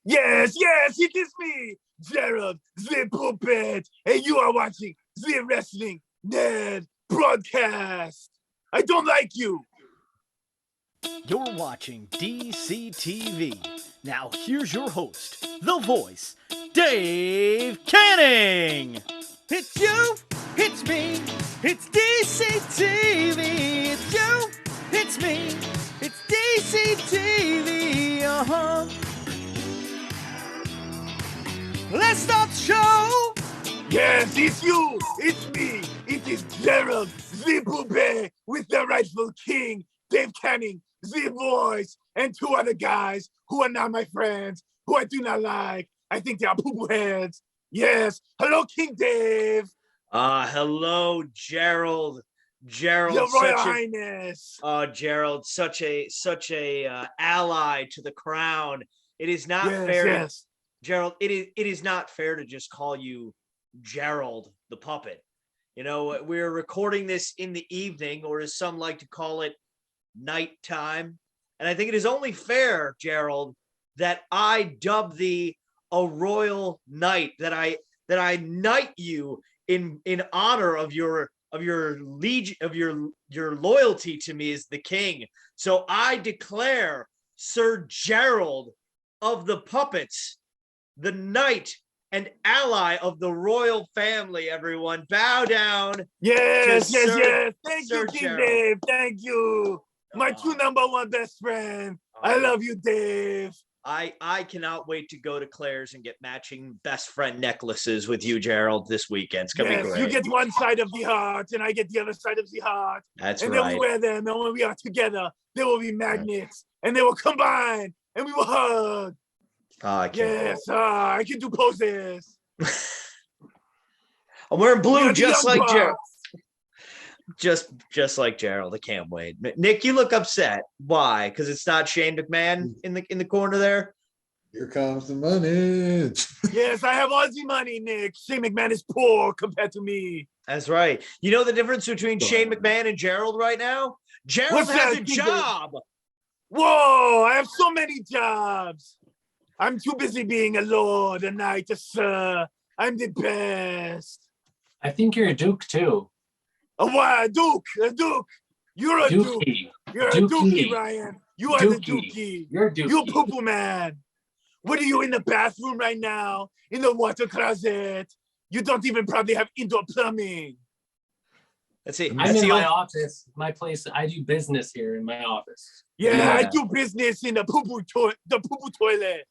Yes, yes, it is me, Gerald The Puppet, and you are watching the Wrestling Nerd Broadcast. I don't like you. You're watching DaveCTV. Now here's your host, the voice, Dave Canning. It's you, it's me, it's DaveCTV. It's you, it's me, it's DaveCTV. Let's start the show. Yes, it's you, it's me, it is Gerald The Puppet with the rightful king, Dave Canning, The Voice, and two other guys who are not my friends, who I do not like. I think they are poo-poo heads. Yes, hello, King Dave. Hello, Gerald. Gerald, Your Royal Highness. Gerald, such a ally to the crown. It is not fair. Yes. Gerald, it is not fair to just call you Gerald the Puppet. You know, we're recording this in the evening, or as some like to call it, nighttime. And I think it is only fair, Gerald, that I dub thee a royal knight, that I knight you in honor of your loyalty to me as the king. So I declare Sir Gerald of the Puppets, the knight and ally of the royal family. Everyone, bow down. Yes. Thank Sir you, King Gerald. Dave. Thank you. My true number one best friend. I love you, Dave. I cannot wait to go to Claire's and get matching best friend necklaces with you, Gerald, this weekend. It's gonna be great. You get one side of the heart, and I get the other side of the heart. That's and right. then we wear them, and when we are together, they will be magnets, and they will combine, and we will hug. I can't. I can do poses. I'm wearing blue, just like Gerald. Just like Gerald. I can't wait. Nick, you look upset. Why? Because it's not Shane McMahon in the corner there. Here comes the money. Yes, I have all the money, Nick. Shane McMahon is poor compared to me. That's right. You know the difference between Shane McMahon and Gerald right now? Gerald has a job. Whoa, I have so many jobs. I'm too busy being a lord, a knight, a sir. I'm the best. I think you're a duke too. A duke. You're a duke. You're a dookie, Ryan. You are the dookie. You're dookie. You're poo-poo man. What are you in the bathroom right now? In the water closet? You don't even probably have indoor plumbing. Let's see. I'm in my office, my place. I do business here in my office. Yeah. I do business in the poo-poo toilet.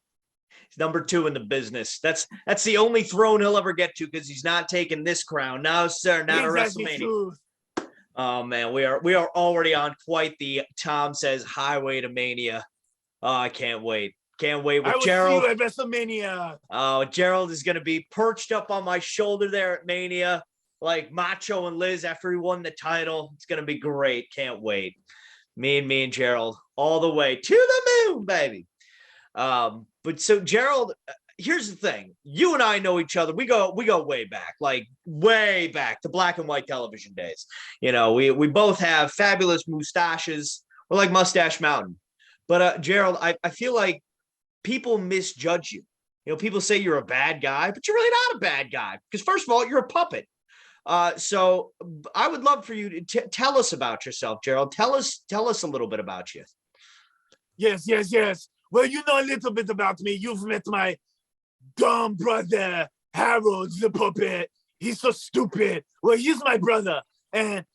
He's number 2 in the business. That's the only throne he'll ever get to, because he's not taking this crown. No, sir, not a WrestleMania. Oh man, we are already on quite the Tom Says Highway to Mania. Oh, I can't wait. Can't wait with Gerald. See you at WrestleMania. Oh, Gerald is gonna be perched up on my shoulder there at Mania, like Macho and Liz after he won the title. It's gonna be great. Can't wait. Me and Gerald all the way to the moon, baby. But so Gerald, here's the thing. You and I know each other. We go way back, like way back to black and white television days. You know, we both have fabulous mustaches. We're like Mustache Mountain. But Gerald, I feel like people misjudge you. You know, people say you're a bad guy, but you're really not a bad guy, because first of all, you're a puppet. So I would love for you to tell us about yourself, Gerald. Tell us a little bit about you. Yes. Well, you know a little bit about me. You've met my dumb brother, Harold the Puppet. He's so stupid. Well, he's my brother. And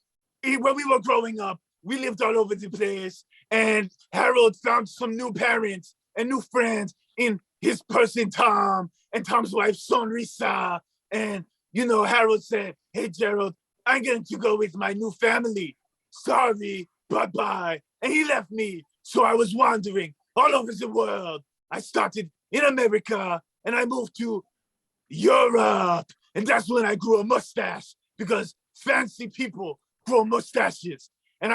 when we were growing up, we lived all over the place. And Harold found some new parents and new friends in his person, Tom, and Tom's wife, Sonrisa. And, you know, Harold said, hey, Gerald, I'm going to go with my new family. Sorry, bye-bye. And he left me. So I was wandering all over the world. I started in America, and I moved to Europe. And that's when I grew a mustache, because fancy people grow mustaches. And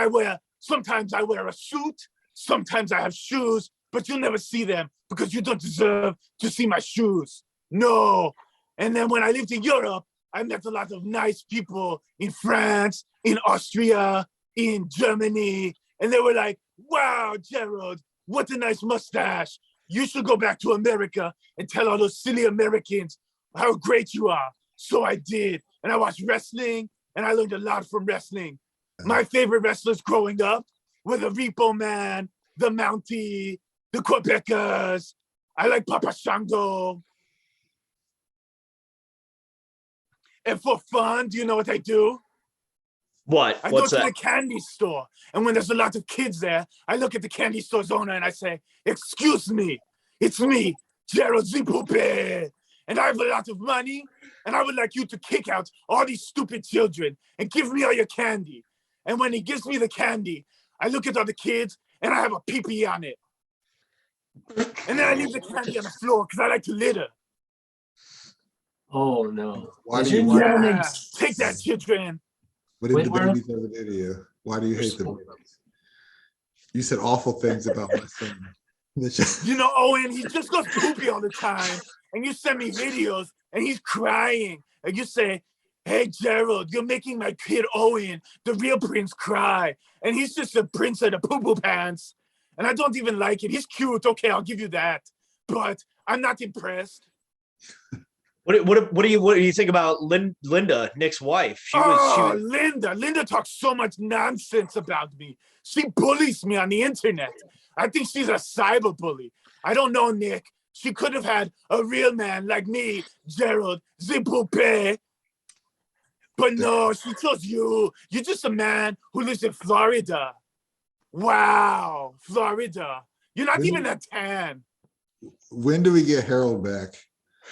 sometimes I wear a suit, sometimes I have shoes, but you'll never see them because you don't deserve to see my shoes. No. And then when I lived in Europe, I met a lot of nice people in France, in Austria, in Germany. And they were like, wow, Gerald, what a nice mustache. you should go back to America and tell all those silly Americans how great you are. So I did. And I watched wrestling, and I learned a lot from wrestling. My favorite wrestlers growing up were the Repo Man, the Mountie, the Quebecers. I like Papa Shango. And for fun, do you know what I do? What? I What's go to that? the candy store, and when there's a lot of kids there, I look at the candy store's owner and I say, "Excuse me, it's me, Gerald the Puppet, and I have a lot of money, and I would like you to kick out all these stupid children and give me all your candy." And when he gives me the candy, I look at all the kids and I have a pee-pee on it. And then I leave the candy on the floor because I like to litter. Oh no. Why Is do you your want- name- Yeah, take that, children. What did the Whitworth? babies ever do to you? Why do you hate the babies? You said awful things about my son. You know, Owen, he just goes poopy all the time. And you send me videos and he's crying. And you say, "Hey, Gerald, you're making my kid Owen, the real prince, cry." And he's just a prince of the poo-poo pants. And I don't even like it. He's cute. Okay, I'll give you that. But I'm not impressed. What do you think about Linda, Nick's wife? She Oh, was Linda talks so much nonsense about me. She bullies me on the internet. I think she's a cyber bully. I don't know, Nick. She could have had a real man like me, Gerald the Puppet. But no, she chose you. You're just a man who lives in Florida. Wow, Florida. You're not even a tan. When do we get Harold back?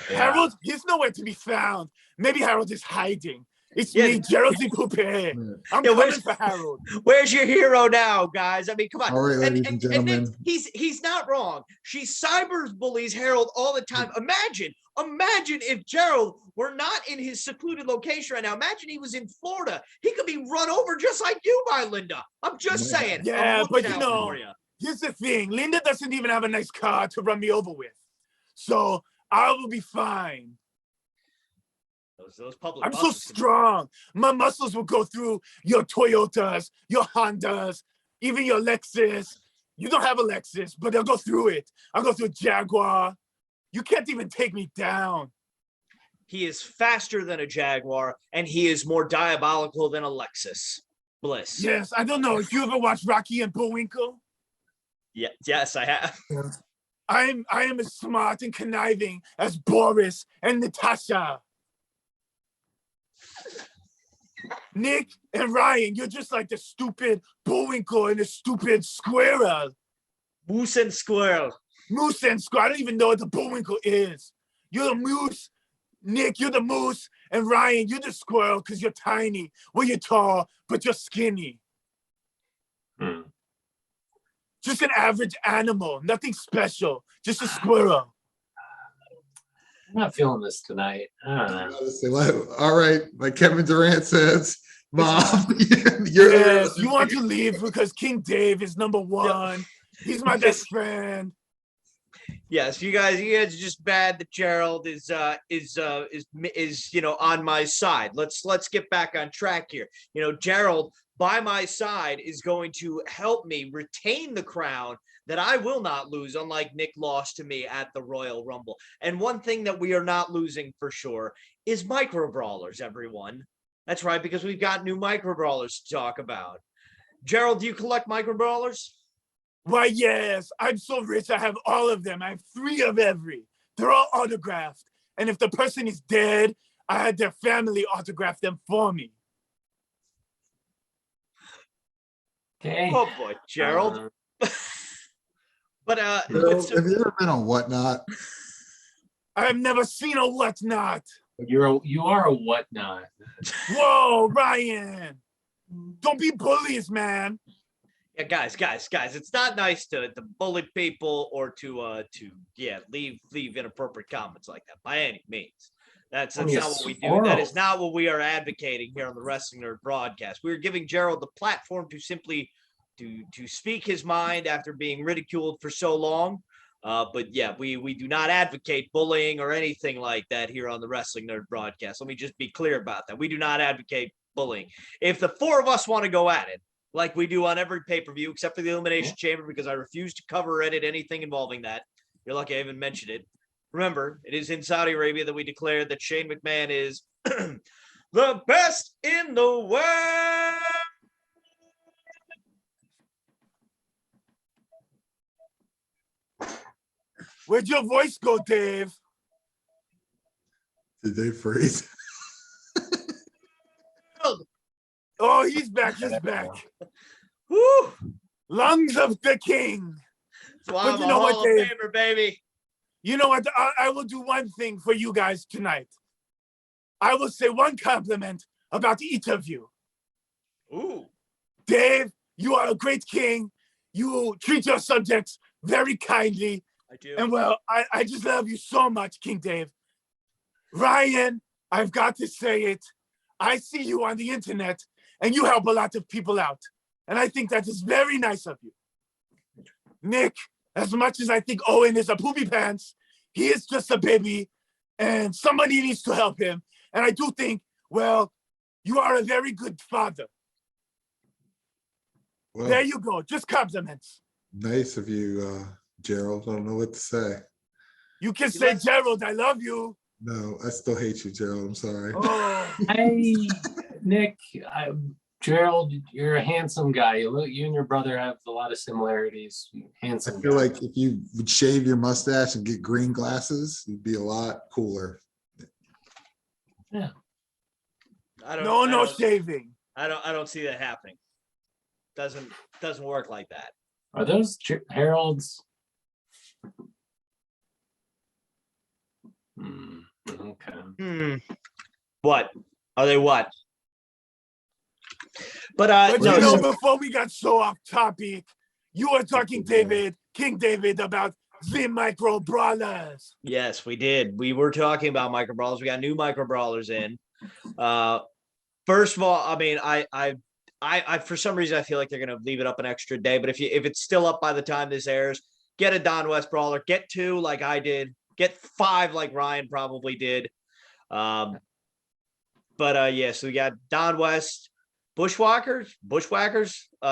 Harold, he's nowhere to be found. Maybe Harold is hiding. It's Yeah. me, Gerald the Puppet. I'm Yeah, coming for Harold. Where's your hero now, guys? I mean, come on. All right, ladies and Nick, gentlemen. he's not wrong. She cyber bullies Harold all the time. Imagine if Gerald were not in his secluded location right now. Imagine he was in Florida. He could be run over just like you by Linda. I'm just saying. Yeah, I'm but looking you out know, for you. here's the thing. Linda doesn't even have a nice car to run me over with. So I will be fine. Those public I'm so buses can- strong. My muscles will go through your Toyotas, your Hondas, even your Lexus. You don't have a Lexus, but they'll go through it. I'll go through a Jaguar. You can't even take me down. He is faster than a Jaguar, and he is more diabolical than a Lexus. Bliss. Yes, I don't know. If you ever watched Rocky and Bullwinkle, Yeah, yes, I have. I am as smart and conniving as Boris and Natasha. Nick and Ryan, you're just like the stupid Bullwinkle and the stupid Squirrel. Moose and squirrel. Moose and Squirrel. I don't even know what the Bullwinkle is. You're the moose. Nick, you're the moose. And Ryan, you're the squirrel because you're tiny. Well, you're tall, but you're skinny. Just an average animal. Nothing special. Just a squirrel. I'm not feeling this tonight. I don't know. All right, like Kevin Durant says, Mom, you're Yes, you want to leave because King Dave is number one. He's my best friend. Yes, you guys are just bad that Gerald is on my side. Let's get back on track here. Gerald by my side is going to help me retain the crown that I will not lose, unlike Nick lost to me at the Royal Rumble. And one thing that we are not losing for sure is micro brawlers, everyone. That's right, because we've got new micro brawlers to talk about. Gerald, do you collect micro brawlers? Why, yes. I'm so rich. I have all of them. I have 3 of every. They're all autographed. And if the person is dead, I had their family autograph them for me. Okay. Oh boy, Gerald. But Gerald, have you ever been on Whatnot? I've never seen a whatnot. You are a whatnot. Whoa, Ryan. Don't be bullies, man. yeah, guys, it's not nice to bully people or to leave inappropriate comments like that by any means. That's not what we do. That is not what we are advocating here on the Wrestling Nerd Broadcast. We're giving Gerald the platform to simply to speak his mind after being ridiculed for so long. But yeah, we do not advocate bullying or anything like that here on the Wrestling Nerd Broadcast. Let me just be clear about that. We do not advocate bullying. If the 4 of us want to go at it, like we do on every pay-per-view, except for the Elimination Chamber, because I refuse to cover or edit anything involving that. You're lucky I even mentioned it. Remember, it is in Saudi Arabia that we declared that Shane McMahon is the best in the world. Where'd your voice go, Dave? Did they freeze? Oh, he's back. He's back. Woo! Lungs of the king. That's why But I'm you a know what, Hall of Dave? Famer, baby. You know what? I will do one thing for you guys tonight. I will say one compliment about each of you. Ooh. Dave, you are a great king. You treat your subjects very kindly. I do. And well, I just love you so much, King Dave. Ryan, I've got to say it. I see you on the internet and you help a lot of people out. And I think that is very nice of you. Nick, as much as I think Owen is a poopy pants, he is just a baby and somebody needs to help him. And I do think, well, you are a very good father. Well, There you go. Just compliments. nice of you, Gerald. I don't know what to say. You can say, Gerald, I love you. No, I still hate you, Gerald. I'm sorry. Oh, Nick, Gerald, you're a handsome guy. You and your brother have a lot of similarities. I Handsome feel guy. like if you would shave your mustache and get green glasses, you'd be a lot cooler. Yeah. no shaving. I don't see that happening. Doesn't work like that. Are those Harold's? Okay. What? Are they what? But But no, you know, so- before we got so off topic, you were talking, David, King David, about the micro brawlers. yes, we did. We were talking about micro brawlers. We got new micro brawlers in. First of all, I mean, I for some reason I feel like they're gonna leave it up an extra day. But if it's still up by the time this airs, get a Don West brawler, get 2 like I did, get 5 like Ryan probably did. Yeah, so we got Don West, Bushwhackers.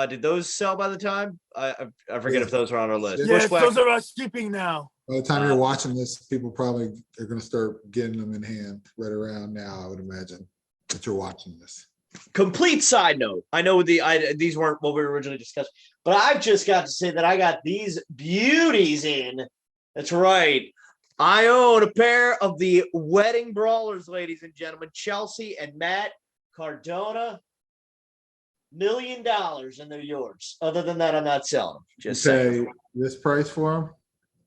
Did those sell by the time? I forget if those are on our list. Yes, those are us skipping now. By the time you're watching this, people probably are going to start getting them in hand right around now, I would imagine, that you're watching this. Complete side note. I know these weren't what we were originally discussing, but I've just got to say that I got these beauties in. That's right. I own a pair of the Wedding Brawlers, ladies and gentlemen. Chelsea and Matt Cardona. $1 million, and they're yours. Other than that, I'm not selling them. Just saying. Pay this price for them?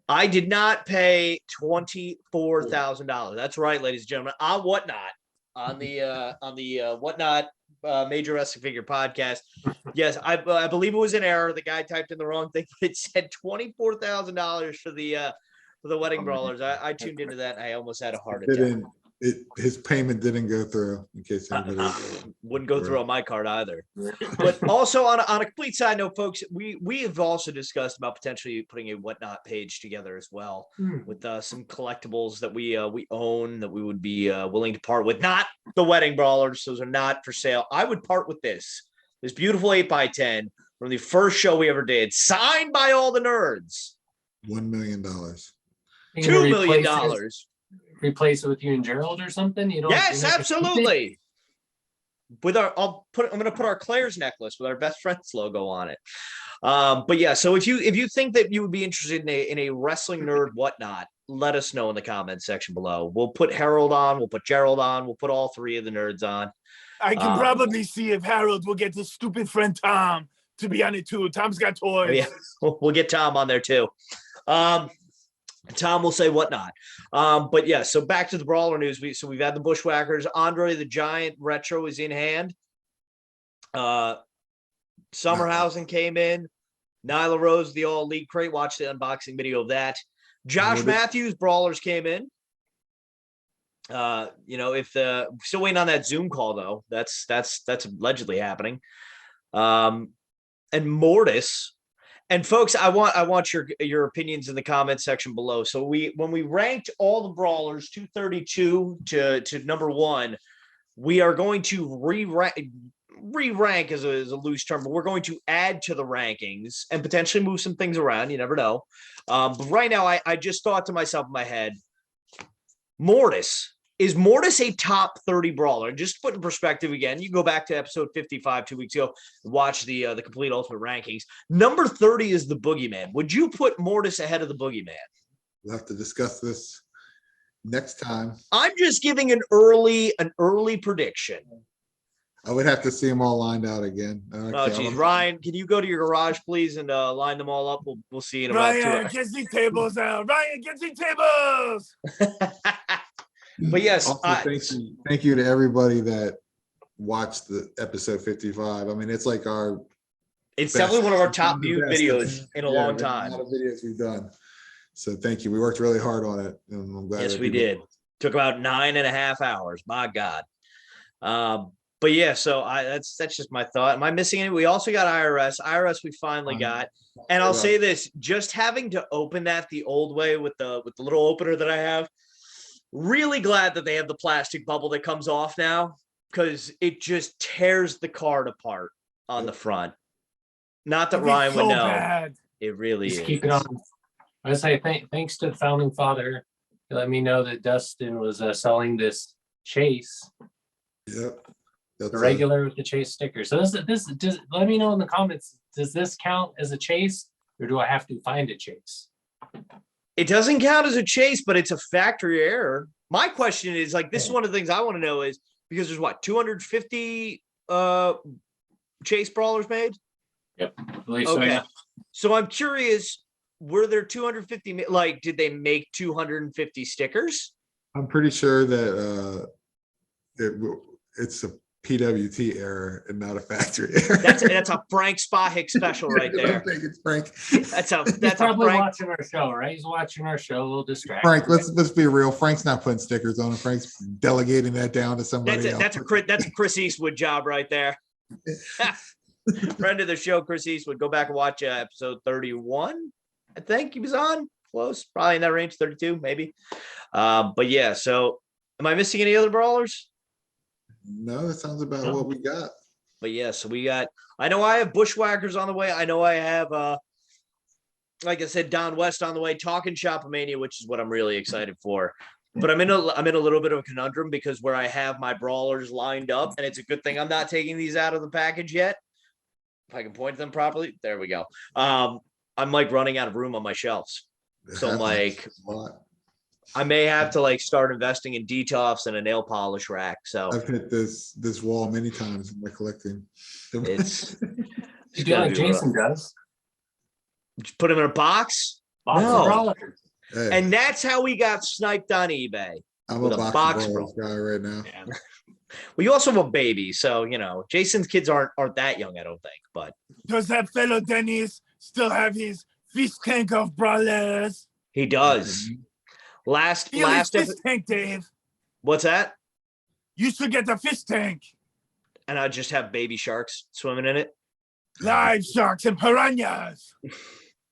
I did not pay $24,000. That's right, ladies and gentlemen. On Whatnot, on the Whatnot Major Wrestling Figure podcast. Yes, I believe it was an error. The guy typed in the wrong thing, but it said $24,000 for the Wedding Brawlers. I tuned into that and I almost had a heart attack. His payment didn't go through, in case anybody wouldn't go through on my card either. But also on a complete side note, folks, we have also discussed about potentially putting a Whatnot page together as well with some collectibles that we own that we would be willing to part with. Not the Wedding Brawlers; those are not for sale. I would part with this beautiful 8x10 from the first show we ever did, signed by all the nerds. $1 million. $2 million. Replace it with you and Gerald or something? You don't? Yes, absolutely. With I'm going to put our Claire's necklace with our best friends logo on it. But yeah, so if you think that you would be interested in a wrestling nerd whatnot, let us know in the comments section below. We'll put Harold on, we'll put Gerald on, we'll put all 3 of the nerds on. I can probably see if Harold will get his stupid friend Tom to be on it too. Tom's got toys. Oh, yeah, we'll get Tom on there too. Tom will say whatnot. But yeah, so back to the brawler news. We've had the Bushwhackers. Andre the Giant retro is in hand. Summerhausen came in. Nyla Rose, the all league crate. Watch the unboxing video of that. Josh Matthews, brawlers came in. If still waiting on that Zoom call though. That's allegedly happening. And Mortis. And folks, I want your opinions in the comments section below. So when we ranked all the brawlers 232 to number 1, we are going to re-rank is a loose term, but we're going to add to the rankings and potentially move some things around. You never know. But right now, I just thought to myself in my head, Mortis. Is Mortis a top 30 brawler? Just to put in perspective again, you go back to episode 55 2 weeks ago, watch the complete ultimate rankings. Number 30 is the Boogeyman. Would you put Mortis ahead of the Boogeyman? We'll have to discuss this next time. I'm just giving an early prediction. I would have to see them all lined out again. Oh, geez. Ryan, can you go to your garage, please, and line them all up? We'll see in about 2 Ryan, hours. get the tables out. Ryan, get the tables. But yes, Also, thank you to everybody that watched the episode 55. I mean, it's like it's definitely one of our top viewed videos in a long time. A lot of videos we've done. So thank you. We worked really hard on it. And I'm glad yes, we did. Took about 9.5 hours. My God. But yeah, so that's just my thought. Am I missing any? We also got IRS. IRS we finally got. And I'll say this, just having to open that the old way with the little opener that I have, really glad that they have the plastic bubble that comes off now, because it just tears the card apart on the front. Not that Ryan would know. Bad. It really Just is. keep it on. I say thanks to the founding father. He let me know that Dustin was selling this chase. Yep. The regular with the chase sticker. So this just let me know in the comments. Does this count as a chase, or do I have to find a chase? It doesn't count as a chase, but it's a factory error. My question is, like, this is one of the things I want to know is, because there's what, 250 chase brawlers made? Yep. Okay. So, yeah. So I'm curious, were there 250, like, did they make 250 stickers? I'm pretty sure that it's a PWT error and not a factory error. That's a Frank Spahick special right there. I don't think it's Frank. That's a probably Frank. watching our show, right? He's watching our show, a little distracted. Frank, let's be real. Frank's not putting stickers on it. Frank's delegating that down to somebody else. That's a Chris Eastwood job right there. Friend of the show, Chris Eastwood. Go back and watch episode 31. I think he was on. Close, probably in that range, 32 maybe. But yeah, so am I missing any other brawlers? No, that sounds about what we got. But yeah, so we got, I know I have Bushwhackers on the way. I know I have, like I said, Don West on the way, Talking Shopomania, which is what I'm really excited for. But I'm in a little bit of a conundrum, because where I have my brawlers lined up, and it's a good thing I'm not taking these out of the package yet. If I can point them properly, there we go. I'm like running out of room on my shelves. So I'm like, I may have to like start investing in detox and a nail polish rack. So I've hit this wall many times in my collecting. it's You do like Jason does. put them in a box. Box No. of brawlers. Hey, And that's how we got sniped on eBay. I'm with a a box box brawlers guy right now. Yeah. Well, you also have a baby, so you know Jason's kids aren't that young, I don't think. But Does that fellow Dennis still have his fish tank of brawlers? he does. Last Fish epi- tank, Dave. what's that? You should get the fish tank. And I just have baby sharks swimming in it, Live sharks and piranhas.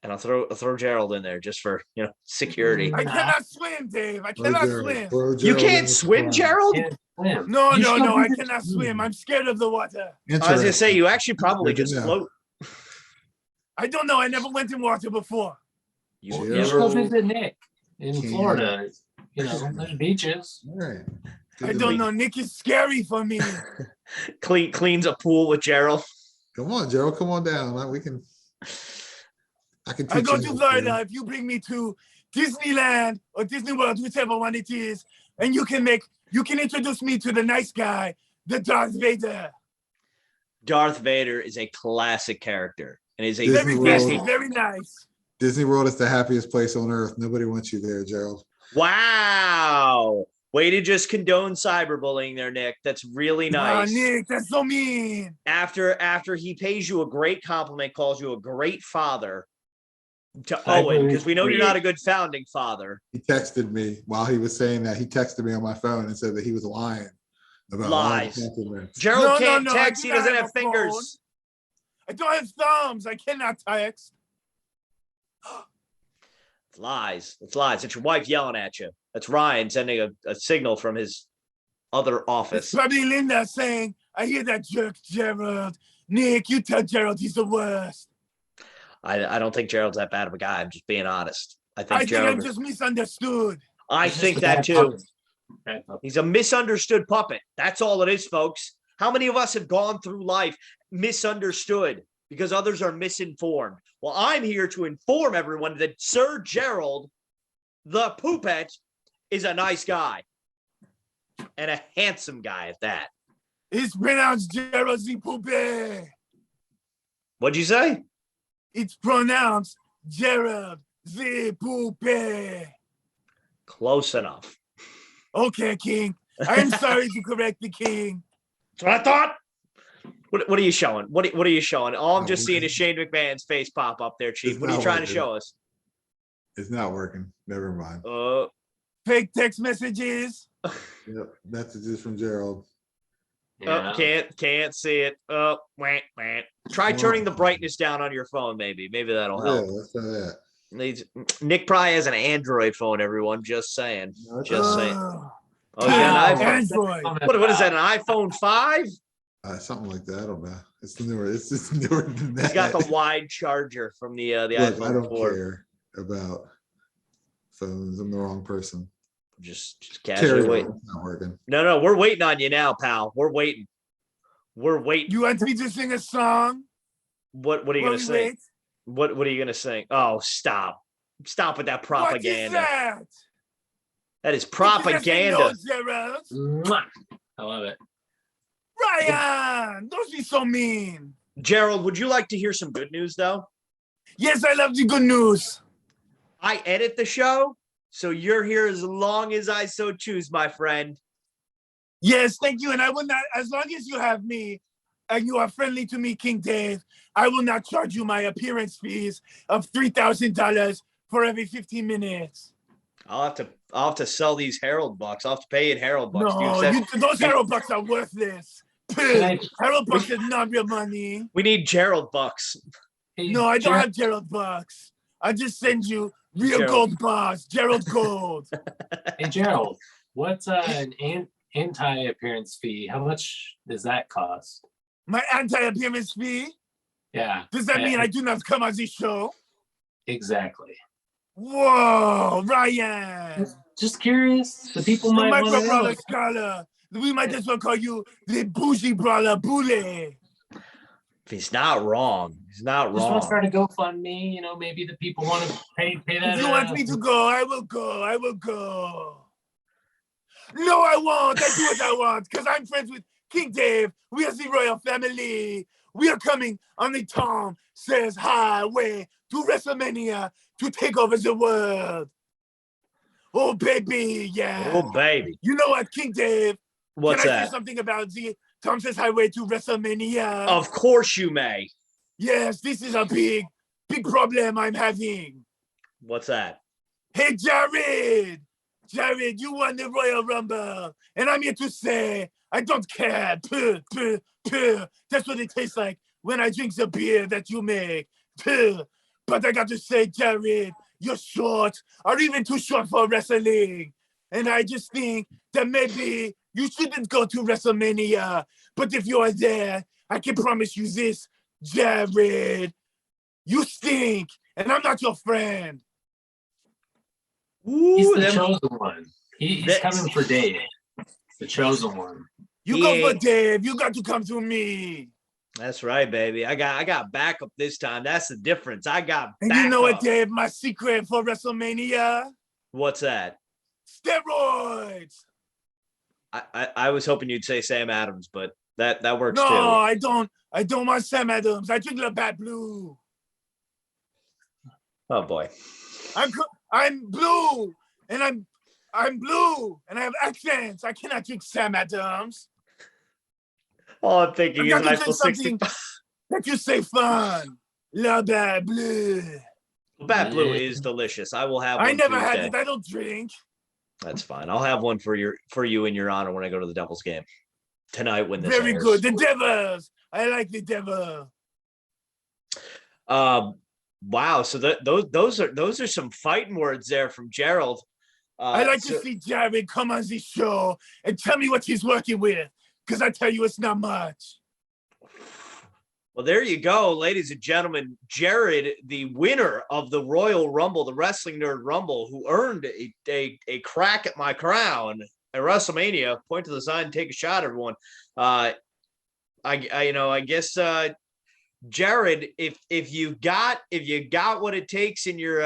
and I'll throw Gerald in there just for security. I cannot swim, Dave. I Throw cannot Gerald- swim. throw You Gerald in can't the swim, pond. Gerald. Can't swim. No, You no, still no. I need to cannot swim. swim. I'm scared of the water. I was gonna say Interesting. you actually probably Good to just know. float. I don't know. I never went in water before. You Gerald. You should go never. visit Nick in Can't. Florida. There's beaches. All right. I don't know. Nick is scary for me. Cleans a pool with Gerald. Come on, Gerald. Come on down. We can. I can. I teach go you to how Florida if you bring me to Disneyland or Disney World, whichever one it is, and you can introduce me to the nice guy, the Darth Vader. Darth Vader is a classic character and is a Disney Very World. tasty, very nice. Disney World is the happiest place on earth. Nobody wants you there, Gerald. wow. Way to just condone cyberbullying there, Nick. That's really nice. Nick, that's so mean. After he pays you a great compliment, calls you a great father to I Owen, believe because we know you're not a good founding father. He texted me while he was saying that. He texted me on my phone and said that he was lying about all the Lies. compliments. Gerald No, can't no, I text. do He not doesn't have have a phone. fingers. I don't have thumbs. I cannot text. It's lies. It's lies. It's your wife yelling at you. That's Ryan sending a signal from his other It's office. probably Linda saying, I hear that jerk, Gerald. Nick, you tell Gerald he's the worst. I don't think Gerald's that bad of a guy. I'm just being honest. I think I Gerald. I'm just misunderstood. I He's think just a that bad too. puppet. Bad puppet. He's a misunderstood puppet. That's all it is, folks. How many of us have gone through life misunderstood because others are misinformed? Well, I'm here to inform everyone that Sir Gerald the Puppet is a nice guy and a handsome guy at that. It's pronounced Gerald the Puppet. What'd you say? It's pronounced Gerald the Puppet. Close enough. Okay, King. I'm sorry to correct the king. That's what I thought. What are you showing? What are you showing? All I'm just seeing is Shane McMahon's face pop up there, Chief. It's What are you not trying to working. show us? It's not working. Never mind. Fake text messages. Yep. Messages from Gerald. Yeah. Can't see it. Wah, wah. Try turning the brightness down on your phone, maybe. Maybe that'll Yeah, help. let's try that. Nick probably has an Android phone, everyone. Just saying. No, it's Just not. saying. Ugh. Oh, you got an iPhone. Android. What is that? An iPhone 5? Something like that. I don't know. It's newer. It's just newer than that. He's got the wide charger from the Look, I iPhone don't 4. care about phones. I'm the wrong person. Just casually Carry wait. on. It's not working. No, we're waiting on you now, pal. We're waiting. We're waiting. You want me to sing a song? What are you while gonna we sing? wait? What are you gonna sing? Oh, stop with that propaganda. What is that? That is Did you just say propaganda. no, Gerald? Mwah. I love it. Ryan, don't be so mean. Gerald, would you like to hear some good news though? Yes, I love the good news. I edit the show, so you're here as long as I so choose, my friend. Yes, thank you. And I will not, as long as you have me and you are friendly to me, King Dave, I will not charge you my appearance fees of $3,000 for every 15 minutes. I'll have to sell these Herald bucks. I'll have to pay in Herald bucks. No, those Harold bucks are worthless. I- Harold bucks is not real money. We need Gerald bucks. Hey, No, I don't Gerald, have Gerald bucks. I just send you real Gerald. gold bars, Gerald Gold. Hey, Gerald, what's an anti-appearance fee? How much does that cost? My anti-appearance fee? Yeah. Does that mean I do not come on this show? Exactly. Whoa, Ryan. Just curious. The people The might want micro to know. brawler scholar. We might as well call you the bougie brawler bully. He's not wrong. He's not Just want wrong. to start a GoFundMe. You know, maybe the people want to pay that. If you want me to go, I will go. I will go. No, I won't. I do what I want because I'm friends with King Dave. We are the royal family. We are coming on the Tom Says Highway to WrestleMania to take over the world. Oh, baby, yeah. Oh, baby. You know what, King Dave? What's Can I say that? something about the Tom Says Highway to WrestleMania? Of course you may. Yes, this is a big problem I'm having. What's that? Hey, Jared! Jared, you won the Royal Rumble, and I'm here to say I don't care. Puh, puh, puh. That's what it tastes like when I drink the beer that you make. Puh. But I got to say, Jared, you're short, or even too short for wrestling. And I just think that maybe you shouldn't go to WrestleMania. But if you are there, I can promise you this, Jared. You stink, and I'm not your friend. He's Ooh, the them- chosen one. He's That's- coming for Dave. The chosen one. You He go for ain't- Dave. You got to come to me. That's right, baby. I got backup this time. That's the difference. I got And backup. you know what, Dave? My secret for WrestleMania? What's that? Steroids. I was hoping you'd say Sam Adams, but that works No, too. I don't. I don't want Sam Adams. I drink Labatt Blue. Oh boy. I'm blue, and I'm blue, and I have accents. I cannot drink Sam Adams. All I'm thinking I is got to Eiffel drink 60. something that you say fun. Labatt Blue. Bat Blue is delicious. I will have one I never had Tuesday. it. I don't drink. That's fine. I'll have one for you in your honor when I go to the Devils game tonight when this Very airs. good. The Devils. I like the Devil. Wow. So those are some fighting words there from Gerald. I like so- to see Jared come on the show and tell me what he's working with. because I tell you it's not much. Well, there you go, ladies and gentlemen. Jared, the winner of the Royal Rumble, the Wrestling Nerd Rumble, who earned a crack at my crown at WrestleMania. Point to the sign and take a shot, everyone. I guess Jared, if you got what it takes in your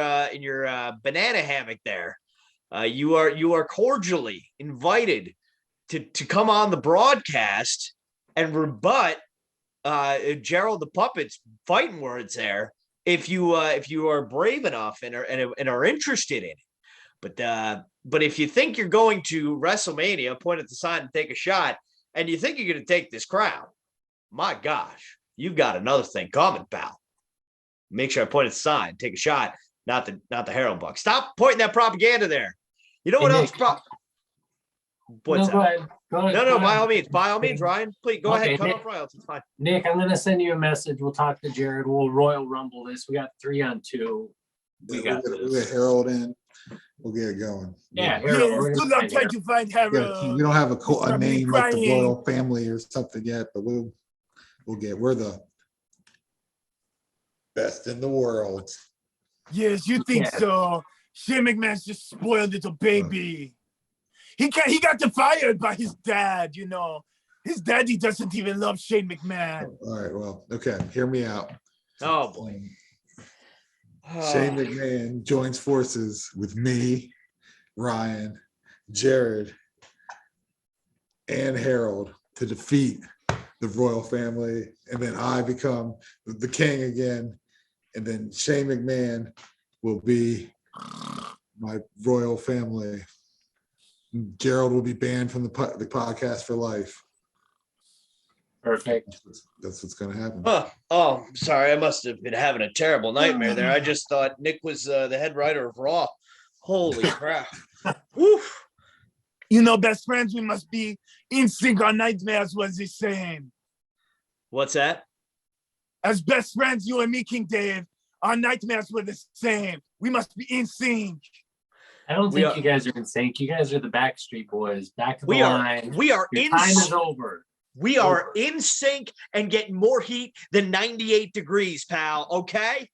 banana hammock there, you are cordially invited to come on the broadcast and rebut Gerald the Puppet's fighting words there, if you are brave enough and are interested in it. But if you think you're going to WrestleMania, point at the sign and take a shot, and you think you're going to take this crown, my gosh, you've got another thing coming, pal. Make sure I point at the sign, take a shot, not the Herald Buck. Stop pointing that propaganda there. You know what else? What's Go ahead. No, by all means, Ryan. Please go ahead. Cut Nick, off royalties. It's fine. Nick, I'm gonna send you a message. We'll talk to Jared. We'll Royal Rumble this. We got 3-on-2. We got We'll this. get Harold in. We'll get it going. Yeah, Yes, Harold, we're good gonna luck trying to find Yeah, Harold. we don't have a name like the crying. Royal Family or something yet, but we're the best in the world. Yes, you think Yeah. so. Shane McMahon's just spoiled little baby. He got fired by his dad, you know. His daddy doesn't even love Shane McMahon. All right, well, okay, hear me out. Oh boy. Shane McMahon joins forces with me, Ryan, Jared, and Harold to defeat the Royal Family, and then I become the king again, and then Shane McMahon will be my Royal Family. Gerald will be banned from the podcast for life. Perfect. That's what's going to happen. Oh, sorry. I must have been having a terrible nightmare there. I just thought Nick was the head writer of Raw. Holy crap. Woof. You know, best friends, we must be in sync. Our nightmares was the same. What's that? As best friends, you and me, King Dave, our nightmares were the same. We must be in sync. I don't think you guys are in sync. You guys are the Backstreet Boys. Back of the line. We are Your in time is sync. over. We are in sync and getting more heat than 98 degrees, pal. Okay?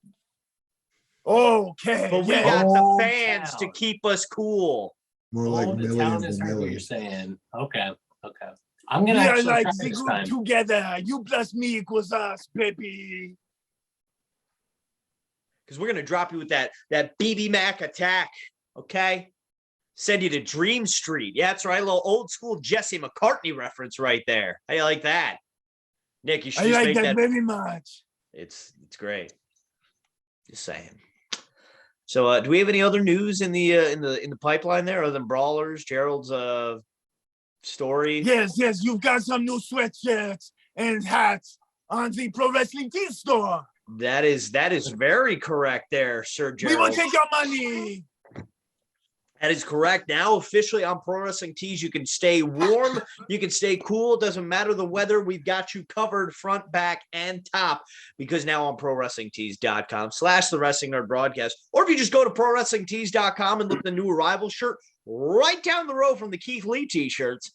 Okay. But we yeah. got the Oh, fans to town. keep us cool. More like The town millions is and heard what you're millions. saying. Okay. I'm We gonna are actually like try the this group time. together. You plus me equals us, baby. Because we're gonna drop you with that BB Mac attack. Okay? Send you to Dream Street. Yeah, that's right. A little old school Jesse McCartney reference right there. How you like that? Nick, you should I just like make that that. very much. It's great. Just saying. So do we have any other news in the pipeline there other than Brawlers, Gerald's story? Yes, you've got some new sweatshirts and hats on the Pro Wrestling Tees store. That is very correct there, Sir Gerald. We will take your money. That is correct. Now officially on Pro Wrestling Tees, you can stay warm, you can stay cool. It doesn't matter the weather. We've got you covered front, back, and top. Because now on ProWrestlingTees.com/The Wrestling Nerd Broadcast, or if you just go to ProWrestlingTees.com and look at the new arrival shirt, right down the road from the Keith Lee t-shirts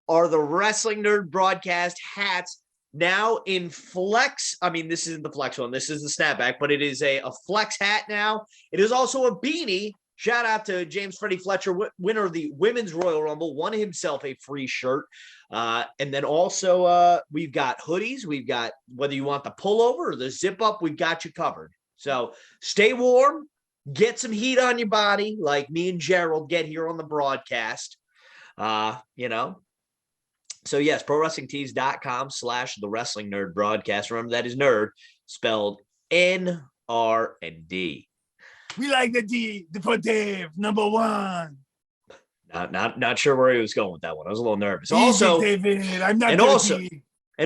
are the Wrestling Nerd Broadcast hats. Now in flex, I mean, this isn't the flex one, this is the snapback, but it is a flex hat now. It is also a beanie. Shout out to James Freddie Fletcher, winner of the Women's Royal Rumble, won himself a free shirt. And then also we've got hoodies. We've got, whether you want the pullover or the zip up, we've got you covered. So stay warm, get some heat on your body like me and Gerald get here on the broadcast. You know. So yes, ProWrestlingTees.com/The Wrestling Nerd Broadcast. Remember, that is nerd spelled N-R-D. We like the D for Dave, number one. Not sure where he was going with that one. I was a little nervous. Easy, Also, David, I'm not and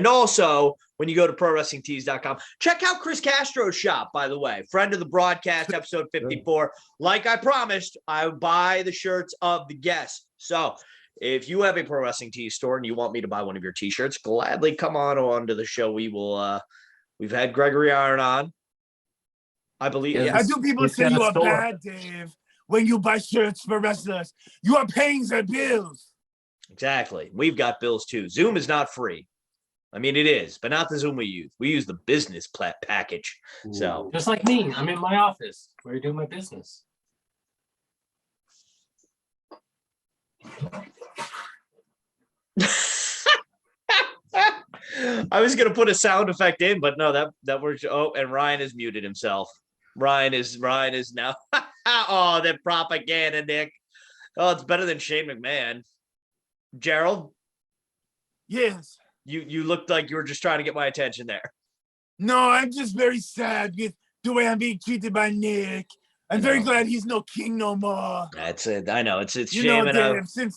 also, when you go to ProWrestlingTees.com, check out Chris Castro's shop, by the way. Friend of the broadcast, episode 54. Like I promised, I buy the shirts of the guests. So if you have a Pro Wrestling Tees store and you want me to buy one of your t-shirts, gladly come on to the show. We will, we've had Gregory Iron on. I believe. Yeah, Yes. How do people He's say got a you are store. bad, Dave, when you buy shirts for wrestlers? You are paying their bills. Exactly. We've got bills too. Zoom is not free. I mean, it is, but not the Zoom we use. We use the business package. So just like me, I'm in my office where I do my business. I was gonna put a sound effect in, but no, that works. Oh, and Ryan has muted himself. Ryan is now. Oh, that propaganda, Nick. Oh, it's better than Shane McMahon. Gerald, Yes. you looked like you were just trying to get my attention there. No, I'm just very sad with the way I'm being treated by Nick. I'm very glad he's no king no more. That's it. I know it's You shame know, and Dave,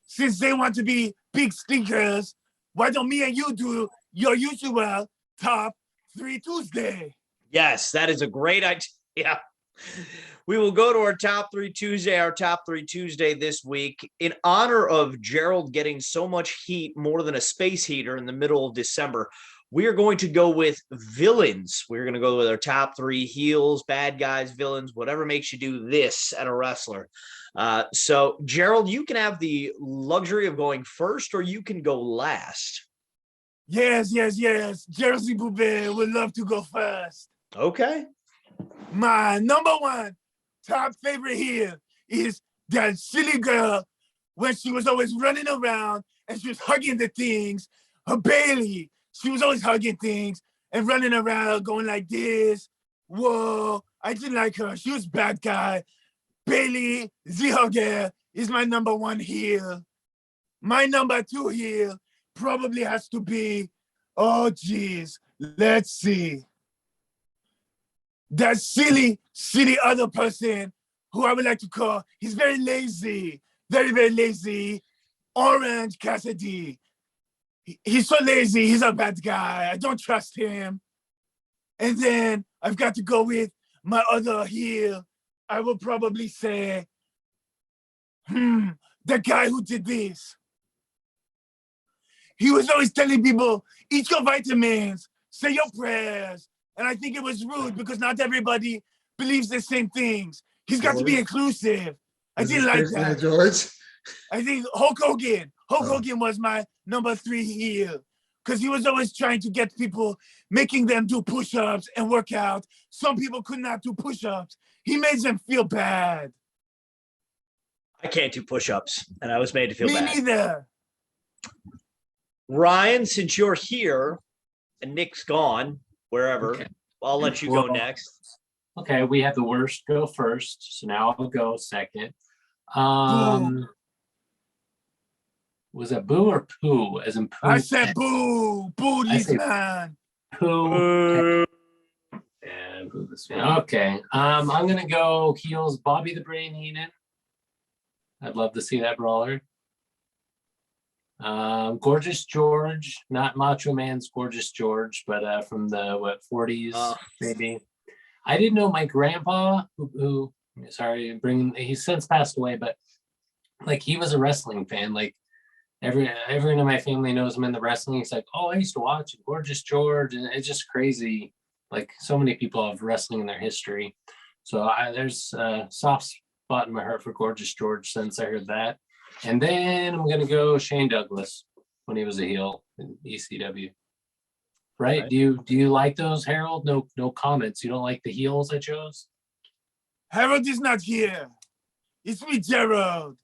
since they want to be big stinkers, why don't me and you do your usual top 3 Tuesday? yes, that is a great idea. We will go to our top 3 Tuesday this week in honor of Gerald getting so much heat, more than a space heater in the middle of December. We are going to go with villains. We're going to go with our top 3 heels, bad guys, villains, whatever makes you do this at a wrestler. So, Gerald, you can have the luxury of going first, or you can go last. Yes. Gerald the Puppet would love to go first. Okay. My number 1 top favorite heel is that silly girl when she was always running around and she was hugging the things. Her Bailey, she was always hugging things and running around going like this. Whoa, I didn't like her. She was bad guy. Bailey the Hugger is my number 1 heel. My number 2 heel probably has to be, oh geez, let's see. That silly other person who I would like to call, he's very lazy, very, very lazy, Orange Cassidy. He's so lazy, he's a bad guy, I don't trust him. And then I've got to go with my other heel. I will probably say, the guy who did this. He was always telling people, eat your vitamins, say your prayers. And I think it was rude because not everybody believes the same things. He's got to be inclusive. I didn't like that. George? I think Hulk Hogan. Hulk Hogan was my number 3 heel because he was always trying to get people, making them do push-ups and work out. Some people could not do push-ups. He made them feel bad. I can't do push-ups, and I was made to feel bad. Me neither. Ryan, since you're here and Nick's gone, wherever, okay, I'll let you go next. Okay, we have the worst go first, so now I'll go second. Was it boo or poo? As in poo? I said boo. Boo this man. Poo. Yeah, boo this man. Okay. I'm gonna go heels Bobby the Brain Heenan. I'd love to see that brawler. Gorgeous George, not Macho Man's Gorgeous George, but from the 40s maybe. I didn't know my grandpa, who he's since passed away, but like he was a wrestling fan. Like everyone in my family knows him in the wrestling. He's like, oh, I used to watch Gorgeous George, and it's just crazy. Like so many people have wrestling in their history. So there's a soft spot in my heart for Gorgeous George since I heard that. And then I'm gonna go Shane Douglas when he was a heel in ECW. Right? Do you like those, Harold? No comments. You don't like the heels I chose? Harold is not here. It's me, Gerald.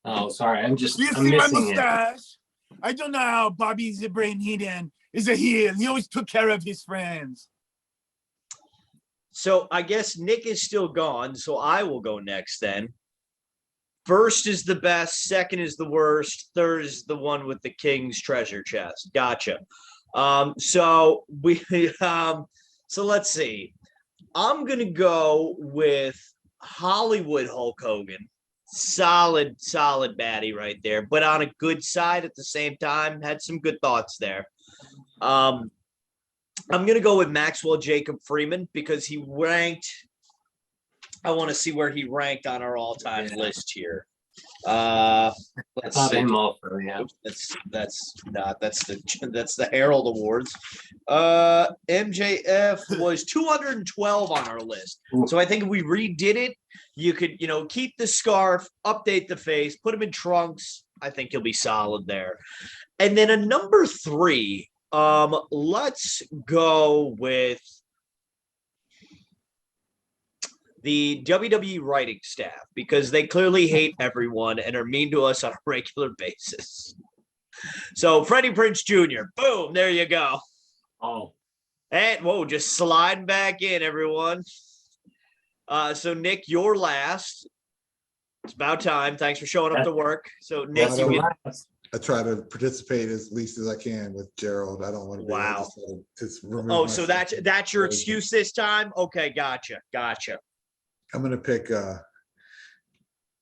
Oh, sorry. I'm see my mustache? I don't know how Bobby the Brain Heenan is a heel. He always took care of his friends. So I guess Nick is still gone, so I will go next then. First is the best, second is the worst, third is the one with the king's treasure chest. Gotcha. So let's see. I'm gonna go with Hollywood Hulk Hogan. Solid baddie right there, but on a good side at the same time. Had some good thoughts there. I'm gonna go with Maxwell Jacob Freeman because he ranked. I want to see where he ranked on our all-time list here. Let's see. Him also, yeah. That's the Herald Awards. MJF was 212 on our list. So I think if we redid it, you could, keep the scarf, update the face, put him in trunks, I think he'll be solid there. And then a number 3, let's go with the WWE writing staff, because they clearly hate everyone and are mean to us on a regular basis. So Freddie Prinze Jr., boom, there you go. Oh, And whoa, just sliding back in, everyone. So Nick, you're last. It's about time. Thanks for showing up to work. So Nick, Well, you get I try to participate as least as I can with Gerald. I don't want to be Wow. just remove Oh, so myself. that's your excuse this time? Okay, gotcha. I'm gonna pick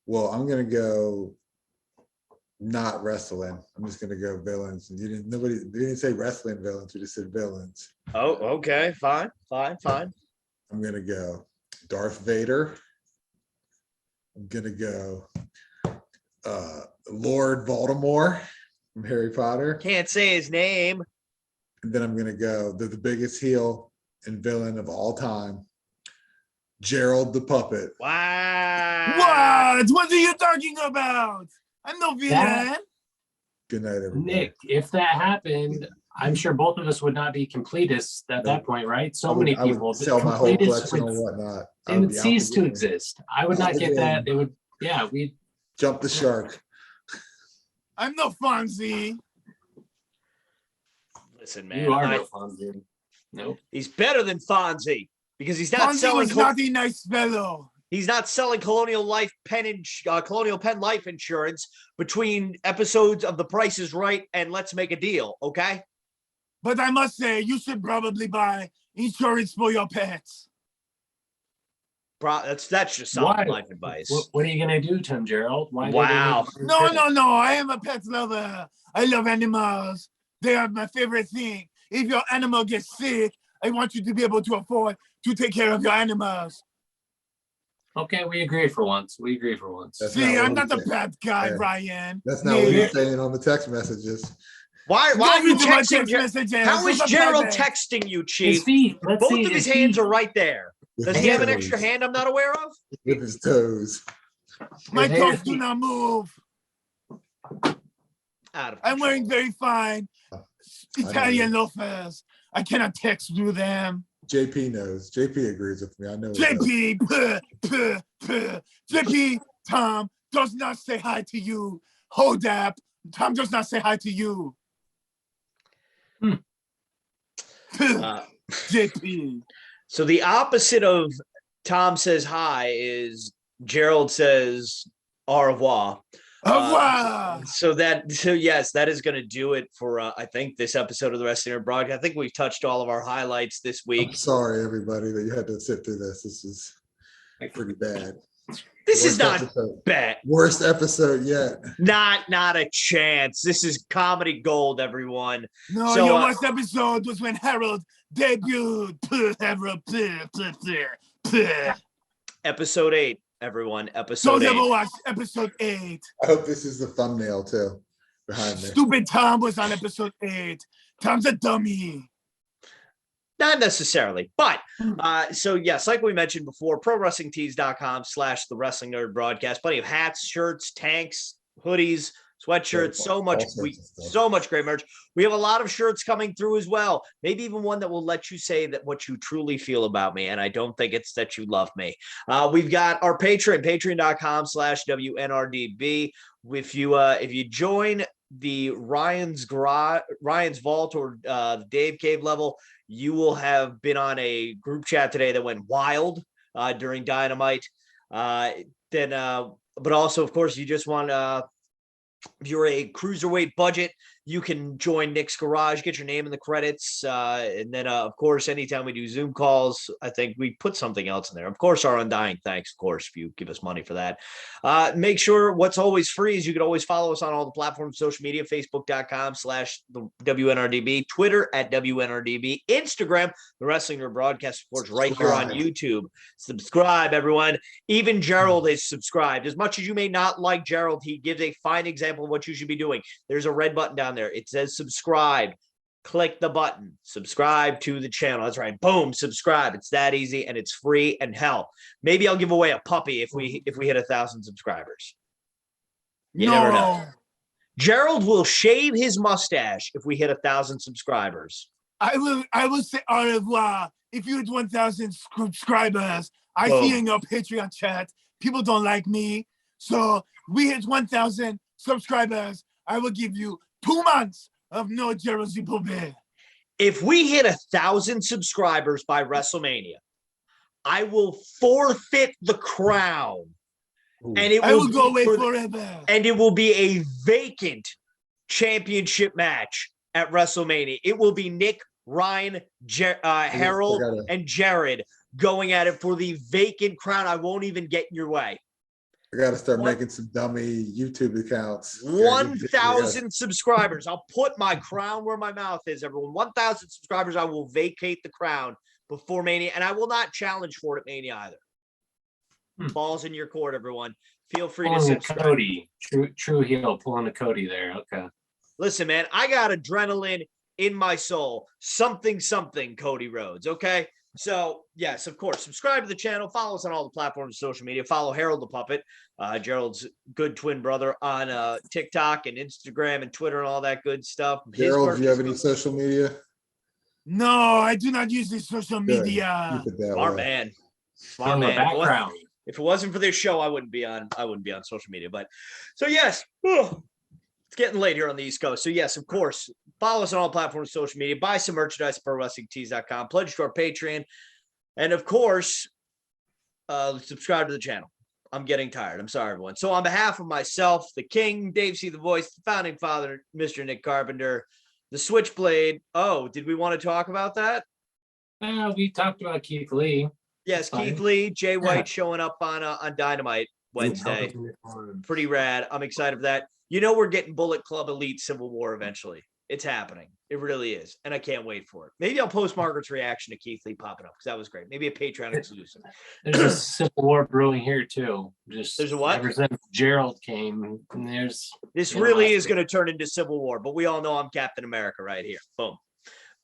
well, I'm gonna go not wrestling. I'm just gonna go villains. You didn't say wrestling villains, you just said villains. Oh, okay, fine. I'm gonna go Darth Vader. I'm gonna go Lord Voldemort from Harry Potter. Can't say his name. And then I'm gonna go the biggest heel and villain of all time, Gerald the Puppet. Wow. What are you talking about? I'm no villain. Good night, everybody. Nick, if that happened, I'm sure both of us would not be completists at that point, right? So many I would people. sell my whole Completists collection would- or whatnot. They would cease to exist. I would not get that. Again. They would, yeah, we. Jump the shark. I'm no Fonzie. Listen, man. You are no Fonzie. Nope. He's better than Fonzie because he's not Fonzie selling. was not a nice fellow. He's not selling Colonial Penn life insurance between episodes of The Price is Right and Let's Make a Deal. Okay. But I must say, you should probably buy insurance for your pets. Bro, that's just solid Why? life advice. What are you gonna do to him, Gerald? Why? Wow. No. I am a pet lover. I love animals. They are my favorite thing. If your animal gets sick, I want you to be able to afford to take care of your animals. Okay, we agreed for once. That's See, not I'm what not he a said. pet guy, Hey, Ryan. That's not what he's saying on the text messages. Why Don't are you read my texting? text messages. How is Those are Gerald private. texting you, His Chief? feet. Let's Both see of his his hands feet. are right there. With Does his he have an toes. extra hand I'm not aware of? With his toes. My His toes hands- do not move. Out of I'm wearing control. very fine Italian loafers. I cannot text through them. JP knows. JP agrees with me. I know. he does. JP, Tom does not say hi to you. Hold up. Tom does not say hi to you. JP. So the opposite of Tom says hi is Gerald says au revoir. Au revoir. So yes, that is going to do it for I think this episode of the Wrestling NRD Broadcast. I think we've touched all of our highlights this week. I'm sorry, everybody, that you had to sit through this. This is pretty bad. This is Worst not episode. bad. Worst episode yet. Not a chance. This is comedy gold, everyone. No, So, your worst episode was when Harold debuted. Episode 8, everyone. Episode Don't 8. ever watch episode 8. I hope this is the thumbnail too behind me. Stupid Tom was on episode 8. Tom's a dummy. Not necessarily, but so yes, like we mentioned before, prowrestlingtees.com/the Wrestling NRD Broadcast. Plenty of hats, shirts, tanks, hoodies, sweatshirts, so much great merch. We have a lot of shirts coming through as well. Maybe even one that will let you say that what you truly feel about me. And I don't think it's that you love me. We've got our patreon.com/WNRDB. If you join the Ryan's Vault or the Dave Cave level, you will have been on a group chat today that went wild during Dynamite. But also, of course, you just want if you're a cruiserweight budget, you can join Nick's Garage, get your name in the credits. And then, of course, anytime we do Zoom calls, I think we put something else in there. Of course, our undying thanks, of course, if you give us money for that. Make sure what's always free is you can always follow us on all the platforms, social media, facebook.com/WNRDB, Twitter @WNRDB, Instagram, the Wrestling NRD Broadcast, of course, right here on YouTube. Subscribe, everyone. Even Gerald is subscribed. As much as you may not like Gerald, he gives a fine example of what you should be doing. There's a red button down there. It says subscribe. Click the button. Subscribe to the channel. That's right. Boom. Subscribe. It's that easy and it's free. And hell, maybe I'll give away a puppy if we hit 1,000 subscribers. You never know. Gerald will shave his mustache if we hit 1,000 subscribers. I will say au revoir. If you hit 1,000 subscribers, I Boom. see in your Patreon chat, people don't like me. So we hit 1,000 subscribers. I will give you 2 months of no Gerald the Puppet. If we hit 1,000 subscribers by WrestleMania, I will forfeit the crown. And it I will be go away for forever. and it will be a vacant championship match at WrestleMania. It will be Nick, Ryan, Harold, and Jared going at it for the vacant crown. I won't even get in your way. I got to start making some dummy YouTube accounts. 1,000 subscribers. I'll put my crown where my mouth is, everyone. 1,000 subscribers, I will vacate the crown before Mania, and I will not challenge for it at Mania either. Balls in your court, everyone. Feel free to subscribe. Cody, true heel, pulling a Cody there. Okay. Listen, man, I got adrenaline in my soul. Something, Cody Rhodes. Okay. So, yes, of course, subscribe to the channel. Follow us on all the platforms of social media. Follow Harold the Puppet, Gerald's good twin brother, on TikTok and Instagram and Twitter and all that good stuff. Gerald, do you have any social media? No, I do not use this social media. Smart man. Smart man. Background. If it wasn't for this show, I wouldn't be on social media. But so yes, it's getting late here on the East Coast. So yes, of course, follow us on all platforms of social media, buy some merchandise at ProWrestlingTees.com, pledge to our Patreon, and of course, subscribe to the channel. I'm getting tired. I'm sorry, everyone. So on behalf of myself, the King, DaveCTheVoice, the founding father, Mr. Nick Carpenter, the Switchblade. Oh, did we want to talk about that? We talked about Keith Lee. Yes, Keith Lee, Jay White showing up on Dynamite Wednesday. Pretty rad. I'm excited for that. You know, we're getting Bullet Club Elite Civil War eventually. It's happening. It really is. And I can't wait for it. Maybe I'll post Margaret's reaction to Keith Lee popping up because that was great. Maybe a Patreon exclusive. There's a Civil War brewing here too. There's a what? Ever since Gerald came, this really is going to turn into Civil War, but we all know I'm Captain America right here. Boom.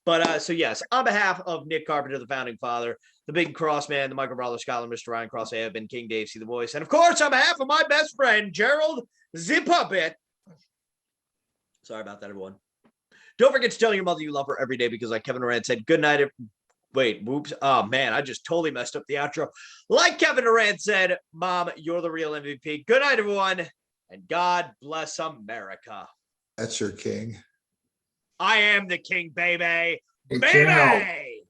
But so yes, on behalf of Nick Carpenter, the founding father, the big cross man, the Michael Brawler scholar, Mr. Ryan Cross, I have been King Dave, see the voice. And of course, on behalf of my best friend, Gerald the Puppet. Sorry about that, everyone. Don't forget to tell your mother you love her every day because like Kevin Durant said, good night. Wait, whoops. Oh man, I just totally messed up the outro. Like Kevin Durant said, Mom, you're the real MVP. Good night, everyone. And God bless America. That's your king. I am the king, baby. Hey, Baby!